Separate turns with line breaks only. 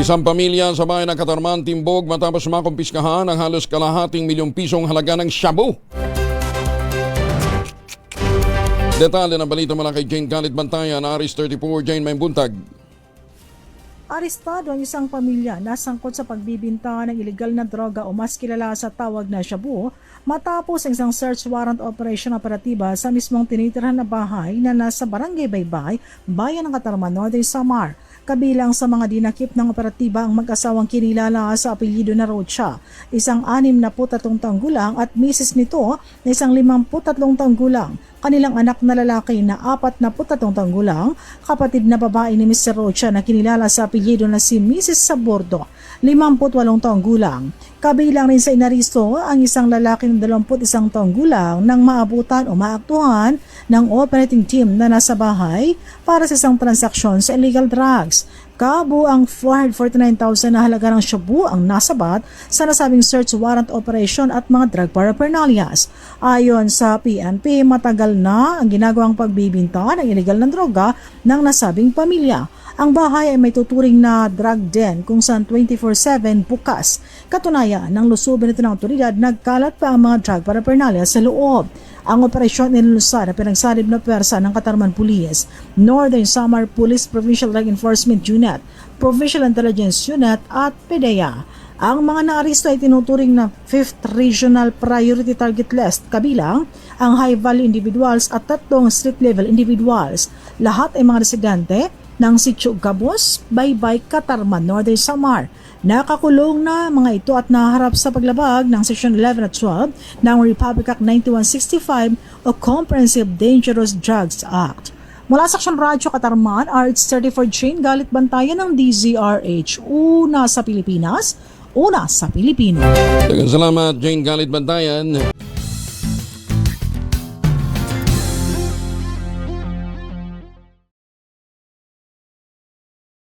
Isang pamilya sa bayan ng Katarman, Timbog matapos makumpiskahan ang halos kalahating milyong pisong halaga ng shabu. Detalye ng balita mula kay Jane Galit Bantayan, Aris 34, Jane May Buntag.
Arestado ang isang pamilya na sangkot sa pagbibinta ng ilegal na droga o mas kilala sa tawag na shabu matapos ang isang search warrant operation operatiba sa mismong tinitirhan na bahay na nasa Barangay Baybay, Bayan ng Katarman, Northern Samar. Kabilang sa mga dinakip ng operatiba ang mag-asawang kinilala sa apelyido na Rocha, isang 63 taong gulang at misis nito na isang 53 taong gulang. Kanilang anak na lalaki na 43 taong gulang, kapatid na babae ni Mr. Rocha na kinilala sa apelyido na si Mrs. Sabordo, 58 taong gulang. Kabilang rin sa inaristo ang isang lalaki na 21 taong gulang nang maabutan o maaktuhan ng operating team na nasa bahay para sa isang transaksyon sa illegal drugs. Kabuang 449,000 na halaga ng shabu ang nasabat sa nasabing search warrant operation at mga drug paraphernalias. Ayon sa PNP, matagal na ang ginagawang pagbibinta ng illegal na droga ng nasabing pamilya. Ang bahay ay may tuturing na drug den kung saan 24/7 bukas. Katunayan, ng lusubin ito ng otoridad, nagkalat pa ang mga drug paraphernalia sa loob. Ang operasyon nilulusad na pinagsalib na pwersa ng Katarman Police, Northern Samar Police Provincial Drug Enforcement Unit, Provincial Intelligence Unit at PDEA. Ang mga naaresto ay tinuturing na 5th Regional Priority Target List, kabilang ang high-value individuals at 3 street-level individuals. Lahat ay mga residente ng Sitio Gabos, Baybay, Katarman, Northern Samar. Nakakulong na mga ito at naharap sa paglabag ng Section 11 at 12 ng Republic Act 9165 o Comprehensive Dangerous Drugs Act. Mula sa Aksyon Radyo Katarman, RH34 Jane Galit Bantayan ng DZRH. Una sa Pilipinas, una sa Pilipino.
Daghang salamat, Jane Galit Bantayan.